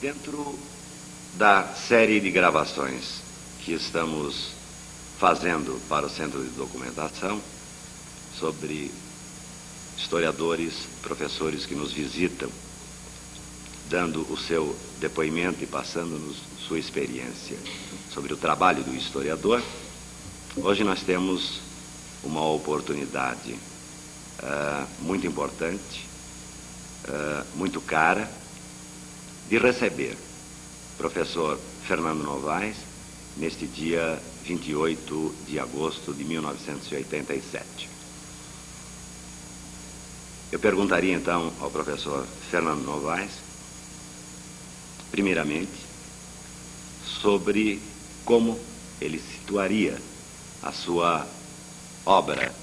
Dentro da série de gravações que estamos fazendo para o Centro de Documentação sobre historiadores, professores que nos visitam, dando o seu depoimento e passando-nos sua experiência sobre o trabalho do historiador, hoje nós temos uma oportunidade muito importante, muito cara, de receber o professor Fernando Novaes neste dia 28 de agosto de 1987. Eu perguntaria então ao professor Fernando Novaes, primeiramente, sobre como ele situaria a sua obra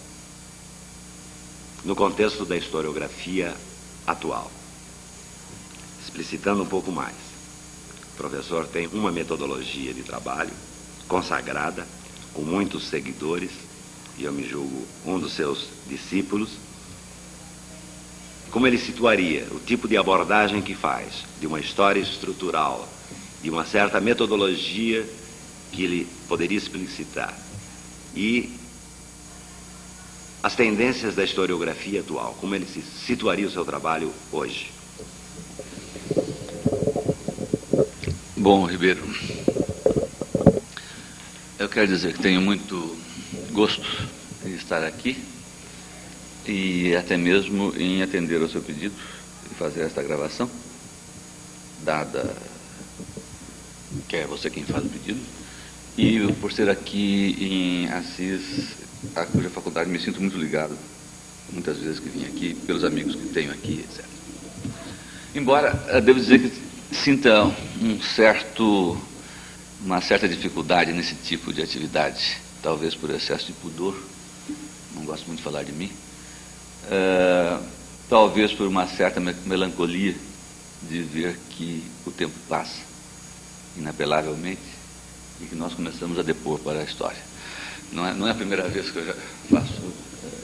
no contexto da historiografia atual. Explicitando um pouco mais, o professor tem uma metodologia de trabalho consagrada, com muitos seguidores, e eu me julgo um dos seus discípulos. Como ele situaria o tipo de abordagem que faz de uma história estrutural, de uma certa metodologia que ele poderia explicitar, e as tendências da historiografia atual, como ele se situaria o seu trabalho hoje? Bom, Ribeiro, eu quero dizer que tenho muito gosto em estar aqui e até mesmo em atender ao seu pedido e fazer esta gravação, dada que é você quem faz o pedido, e por ser aqui em Assis, a cuja faculdade me sinto muito ligado, muitas vezes que vim aqui, pelos amigos que tenho aqui, etc. Embora, devo dizer que sinta uma certa dificuldade nesse tipo de atividade, talvez por excesso de pudor, não gosto muito de falar de mim, talvez por uma certa melancolia de ver que o tempo passa inapelavelmente e que nós começamos a depor para a história. Não é a primeira vez que eu já faço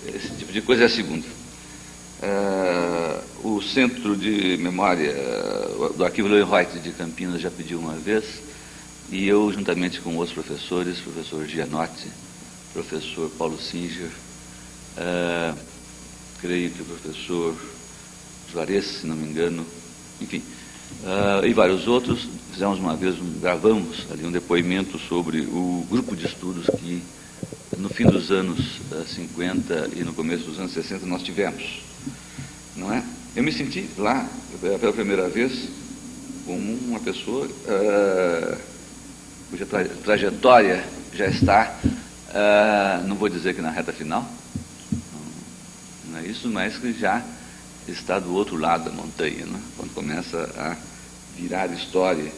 esse tipo de coisa, é a segunda. O Centro de Memória do Arquivo Leuenreuth de Campinas já pediu uma vez, e eu, juntamente com outros professores, professor Gianotti, professor Paulo Singer, creio que o professor Juarez, se não me engano, enfim, e vários outros, fizemos uma vez, gravamos ali um depoimento sobre o grupo de estudos que no fim dos anos 50 e no começo dos anos 60 nós tivemos, não é? Eu me senti lá, pela primeira vez, como uma pessoa cuja trajetória já está, não vou dizer que na reta final, não é isso, mas que já está do outro lado da montanha, né? Quando começa a virar história,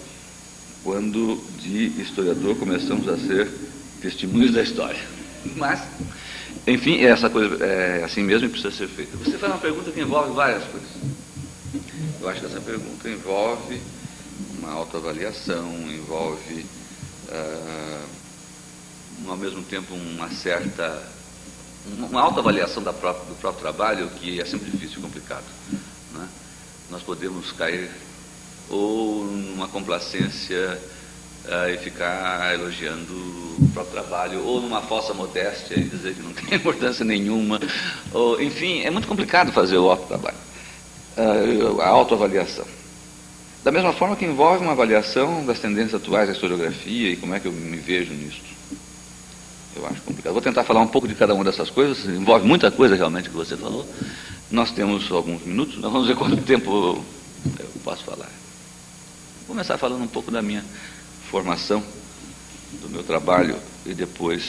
quando de historiador começamos a ser testemunhos da história. Mas, enfim, essa coisa é assim mesmo e precisa ser feita. Você faz uma pergunta que envolve várias coisas. Eu acho que essa pergunta envolve uma autoavaliação, envolve, ao mesmo tempo, uma autoavaliação do próprio trabalho, que é sempre difícil e complicado, né? Nós podemos cair ou numa complacência e ficar elogiando o próprio trabalho, ou numa falsa modéstia e dizer que não tem importância nenhuma, ou, enfim, é muito complicado fazer o autotrabalho, a autoavaliação. Da mesma forma que envolve uma avaliação das tendências atuais da historiografia e como é que eu me vejo nisso. Eu acho complicado. Vou tentar falar um pouco de cada uma dessas coisas, envolve muita coisa realmente que você falou. Nós temos alguns minutos, nós vamos ver quanto tempo eu posso falar. Vou começar falando um pouco da minha formação, do meu trabalho e depois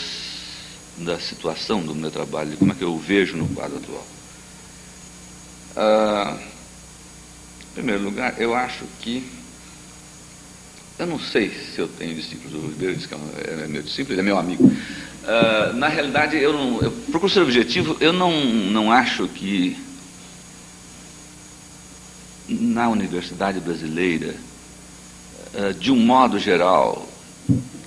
da situação do meu trabalho, de como é que eu vejo no quadro atual. Em primeiro lugar, eu acho que, eu não sei se eu tenho discípulos, o Ribeiro diz que é meu discípulo, ele é meu amigo. Na realidade, eu procuro ser objetivo, eu não acho que na universidade brasileira, de um modo geral,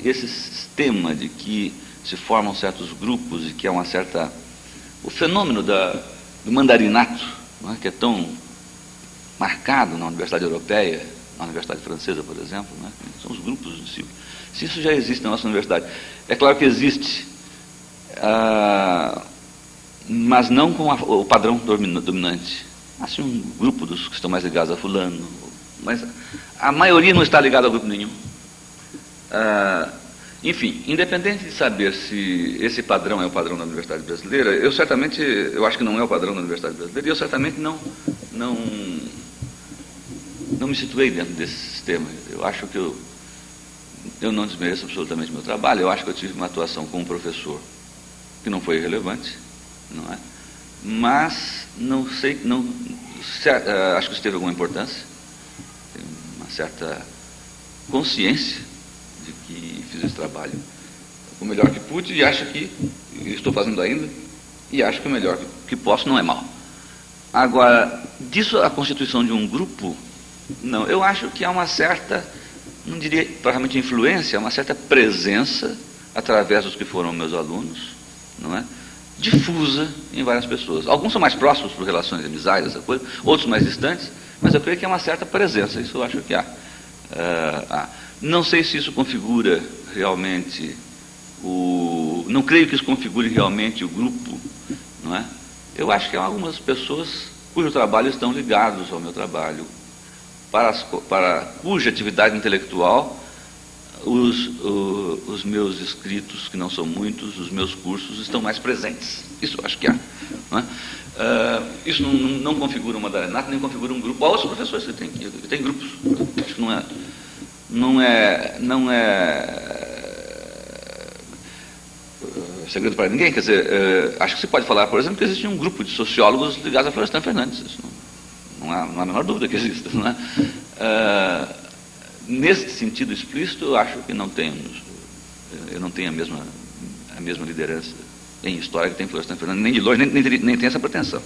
esse sistema de que se formam certos grupos e que há o fenômeno do mandarinato, não é, que é tão marcado na Universidade Europeia, na Universidade Francesa, por exemplo, né? São os grupos de discípulos. Se isso já existe na nossa universidade, é claro que existe, mas não com o padrão dominante. Assim, um grupo dos que estão mais ligados a fulano, mas a maioria não está ligada a grupo nenhum. Enfim, independente de saber se esse padrão é o padrão da Universidade Brasileira, eu acho que não é o padrão da Universidade Brasileira, e eu certamente não me situei dentro desse sistema. Eu acho que eu não desmereço absolutamente meu trabalho. Eu acho que eu tive uma atuação como professor que não foi irrelevante, não é? Mas não sei, acho que isso teve alguma importância, tem uma certa consciência de que fiz esse trabalho o melhor que pude, e acho que estou fazendo ainda, e acho que o melhor que posso não é mal. Agora, disso a constituição de um grupo, não, eu acho que há uma certa, não diria provavelmente influência, uma certa presença, através dos que foram meus alunos, não é? Difusa em várias pessoas. Alguns são mais próximos por relações de amizade, essa coisa, outros mais distantes, mas eu creio que há uma certa presença, isso eu acho que há. Não sei se isso configura realmente não creio que isso configure realmente o grupo, não é? Eu acho que há algumas pessoas cujo trabalho estão ligados ao meu trabalho, para cuja atividade intelectual os meus escritos, que não são muitos, os meus cursos estão mais presentes. Isso eu acho que há. Não é? Isso não configura uma Darenato, nem configura um grupo. Há outros professores que têm grupos. Acho que não é segredo para ninguém. Quer dizer, acho que se pode falar, por exemplo, que existe um grupo de sociólogos ligados a Florestan Fernandes. Isso não há a menor dúvida que existe. Não é? Nesse sentido explícito, eu acho que eu não tenho a mesma liderança em história que tem Florestan Fernandes, nem de longe, nem tem essa pretensão.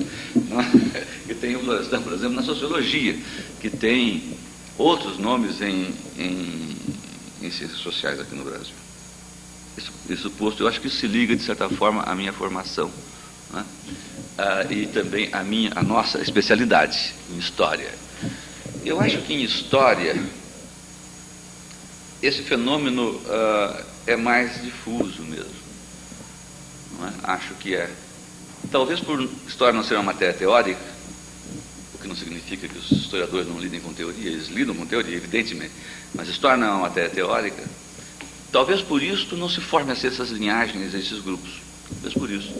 Não é? Que tem o Florestan, por exemplo, na sociologia, que tem outros nomes em ciências sociais aqui no Brasil. Isso posto, eu acho que isso se liga, de certa forma, à minha formação, não é? E também à nossa especialidade em história. Eu acho que em história esse fenômeno é mais difuso mesmo, não é? Acho que é. Talvez por história não ser uma matéria teórica, o que não significa que os historiadores não lidem com teoria, eles lidam com teoria, evidentemente, mas história não é uma matéria teórica. Talvez por isso não se formem essas linhagens, esses grupos. Talvez por isso.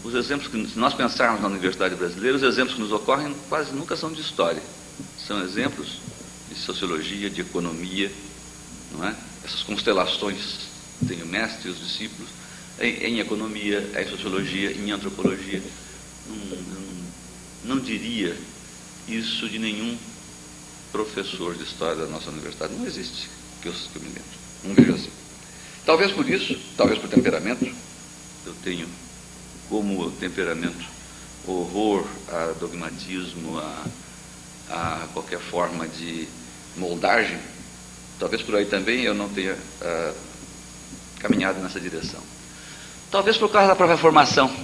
Os exemplos que, se nós pensarmos na Universidade Brasileira, os exemplos que nos ocorrem quase nunca são de história. São exemplos de sociologia, de economia, não é? Essas constelações, tem o mestre e os discípulos, em economia, em sociologia, em antropologia. Não diria isso de nenhum professor de história da nossa universidade. Não existe, que eu me lembro. Não vejo assim. Talvez por isso, talvez por temperamento, eu tenho como temperamento horror a dogmatismo, a qualquer forma de moldagem. Talvez por aí também eu não tenha caminhado nessa direção. Talvez por causa da própria formação.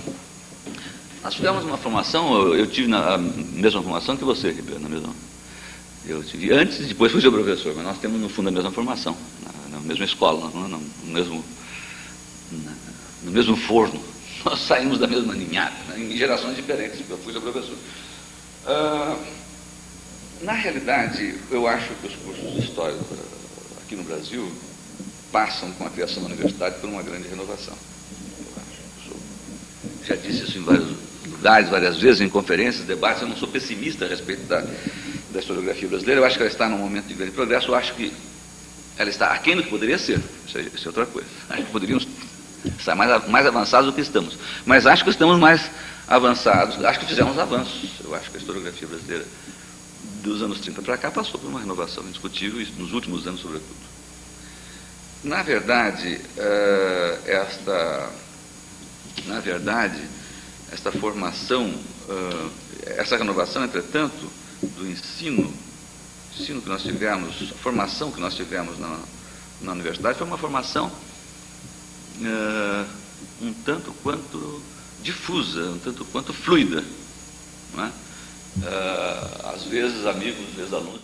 Nós tivemos uma formação, eu tive a mesma formação que você, Ribeiro, na mesma. Eu tive antes e depois fui seu professor, mas nós temos no fundo a mesma formação, na mesma escola, no mesmo forno. Nós saímos da mesma ninhada, né, em gerações diferentes, eu fui seu professor. Na realidade, eu acho que os cursos de história aqui no Brasil passam, com a criação da universidade, por uma grande renovação. Já disse isso em vários lugares, várias vezes, em conferências, debates. Eu não sou pessimista a respeito da historiografia brasileira. Eu acho que ela está num momento de grande progresso. Eu acho que ela está aquém do que poderia ser. Isso é outra coisa. Acho que poderíamos estar mais avançados do que estamos. Mas acho que estamos mais avançados. Acho que fizemos avanços. Eu acho que a historiografia brasileira dos anos 30 para cá passou por uma renovação indiscutível, e nos últimos anos, sobretudo. Na verdade, esta formação, essa renovação, entretanto, do ensino que nós tivemos, a formação que nós tivemos na universidade, foi uma formação um tanto quanto difusa, um tanto quanto fluida, não é? Às vezes, amigos, ex-alunos